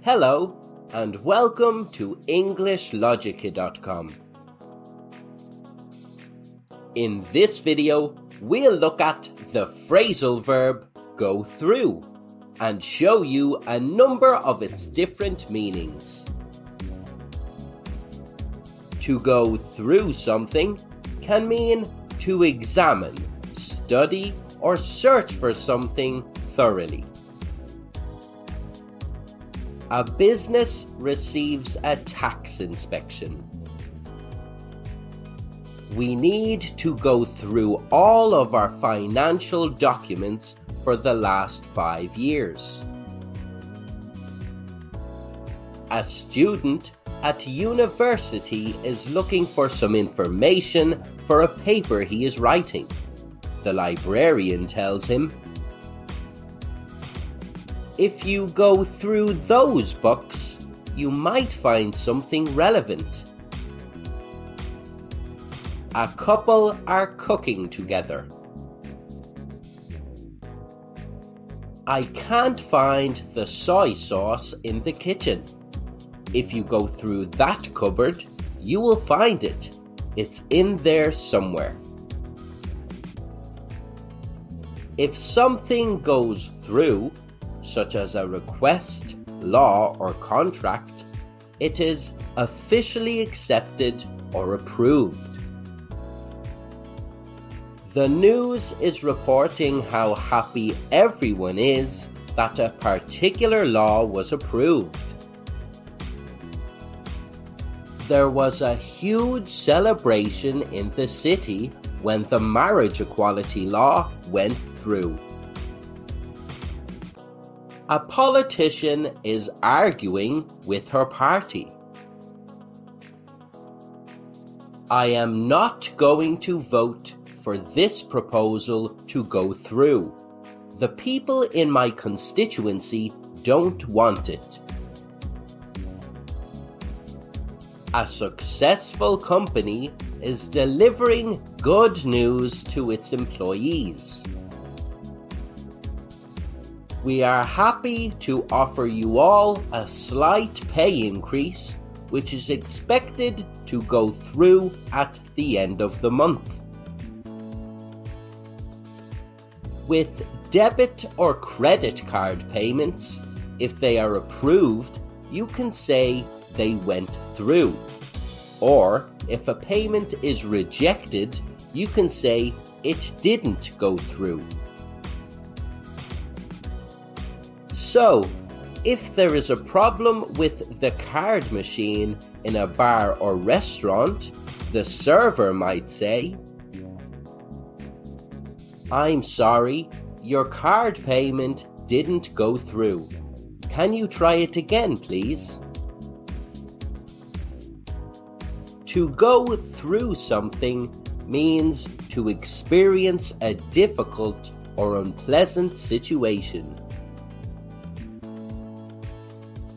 Hello and welcome to EnglishLogica.com. In this video, we'll look at the phrasal verb go through and show you a number of its different meanings. To go through something can mean to examine, study, or search for something thoroughly. A business receives a tax inspection. We need to go through all of our financial documents for the last 5 years. A student at university is looking for some information for a paper he is writing. The librarian tells him, "If you go through those books, you might find something relevant." A couple are cooking together. "I can't find the soy sauce in the kitchen." If you go through that cupboard, you will find it. It's in there somewhere. If something goes through, such as a request, law, or contract, it is officially accepted or approved. The news is reporting how happy everyone is that a particular law was approved. There was a huge celebration in the city when the marriage equality law went through. A politician is arguing with her party. "I am not going to vote for this proposal to go through. The people in my constituency don't want it." A successful company is delivering good news to its employees. "We are happy to offer you all a slight pay increase, which is expected to go through at the end of the month." With debit or credit card payments, if they are approved, you can say they went through. Or if a payment is rejected, you can say it didn't go through. So, if there is a problem with the card machine in a bar or restaurant, the server might say, "I'm sorry, your card payment didn't go through. Can you try it again, please?" To go through something means to experience a difficult or unpleasant situation.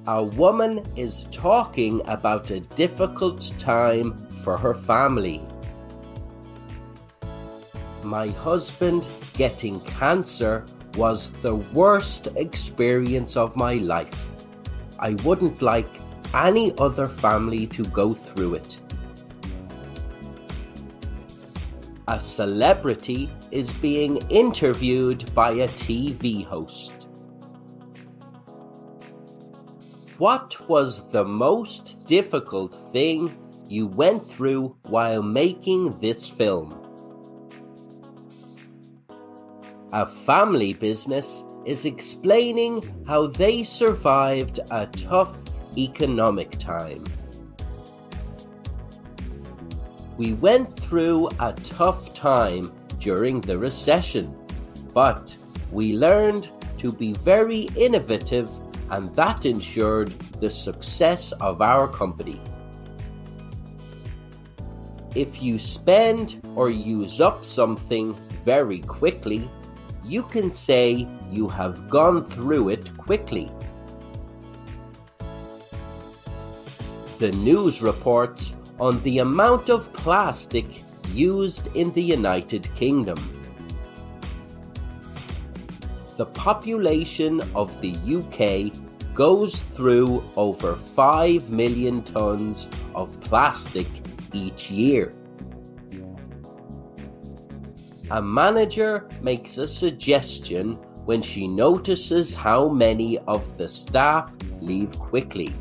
A woman is talking about a difficult time for her family. "My husband getting cancer was the worst experience of my life. I wouldn't like any other family to go through it." A celebrity is being interviewed by a TV host. "What was the most difficult thing you went through while making this film?" A family business is explaining how they survived a tough economic time. "We went through a tough time during the recession, but we learned to be very innovative, and that ensured the success of our company." If you spend or use up something very quickly, you can say you have gone through it quickly. The news reports on the amount of plastic used in the United Kingdom. The population of the UK goes through over 5 million tons of plastic each year. A manager makes a suggestion when she notices how many of the staff leave quickly.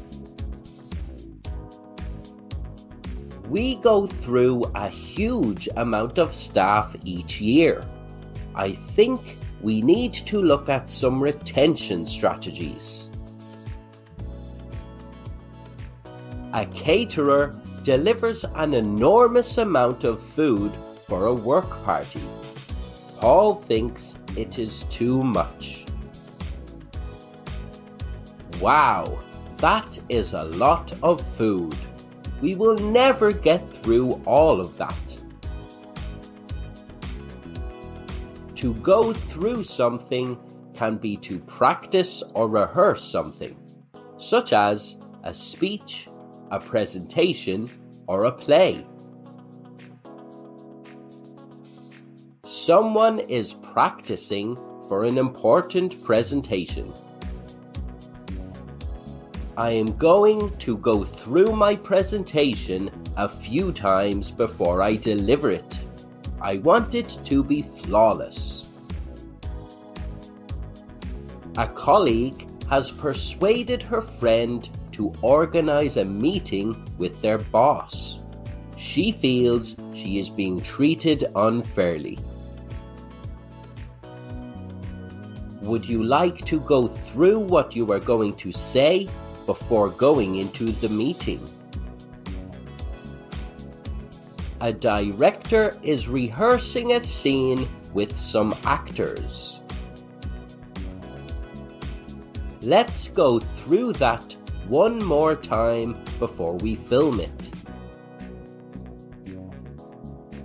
We go through a huge amount of staff each year. I think we need to look at some retention strategies. A caterer delivers an enormous amount of food for a work party. Paul thinks it is too much. Wow, that is a lot of food. We will never get through all of that. To go through something can be to practice or rehearse something, such as a speech, a presentation, or a play. Someone is practicing for an important presentation. I am going to go through my presentation a few times before I deliver it. I want it to be flawless. A colleague has persuaded her friend to organize a meeting with their boss. She feels she is being treated unfairly. Would you like to go through what you are going to say before going into the meeting? A director is rehearsing a scene with some actors. Let's go through that one more time before we film it.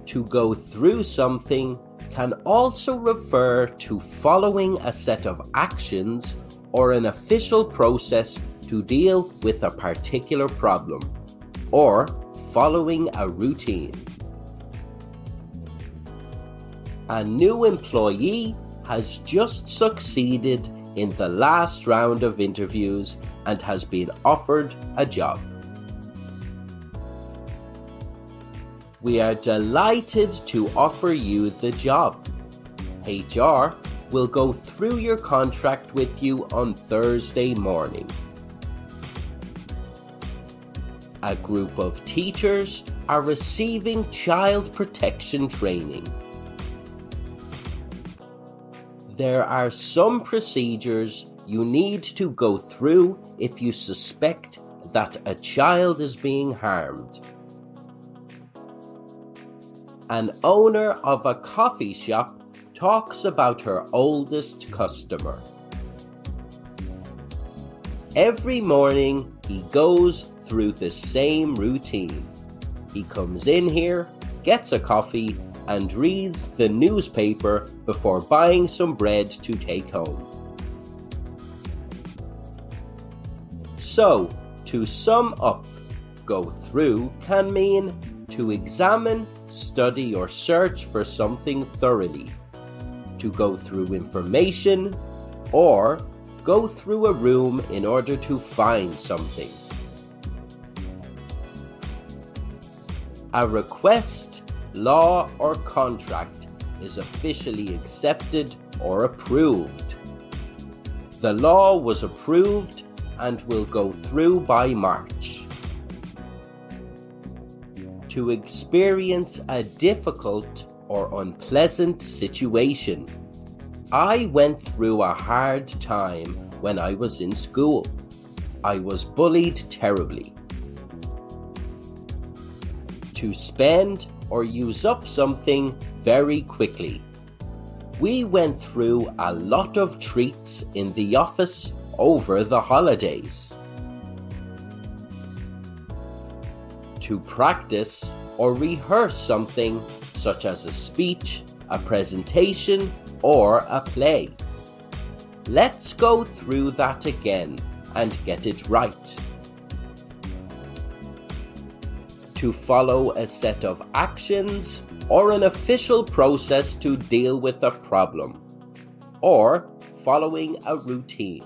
To go through something can also refer to following a set of actions or an official process to deal with a particular problem, or following a routine. A new employee has just succeeded in the last round of interviews and has been offered a job. We are delighted to offer you the job. HR will go through your contract with you on Thursday morning. A group of teachers are receiving child protection training. There are some procedures you need to go through if you suspect that a child is being harmed. An owner of a coffee shop talks about her oldest customer. Every morning he goes through the same routine. He comes in here, gets a coffee, and reads the newspaper before buying some bread to take home. So, to sum up, go through can mean to examine, study, or search for something thoroughly, to go through information, or go through a room in order to find something. A request, law, or contract is officially accepted or approved. The law was approved and will go through by March. To experience a difficult or unpleasant situation. I went through a hard time when I was in school. I was bullied terribly. To spend or use up something very quickly. We went through a lot of treats in the office over the holidays. To practice or rehearse something such as a speech, a presentation, or a play. Let's go through that again and get it right. To follow a set of actions or an official process to deal with a problem, or following a routine.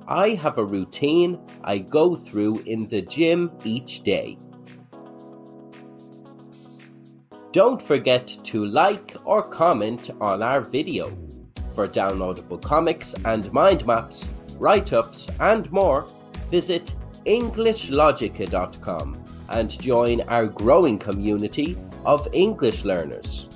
I have a routine I go through in the gym each day. Don't forget to like or comment on our video. For downloadable comics and mind maps, write-ups and more, visit EnglishLogica.com and join our growing community of English learners.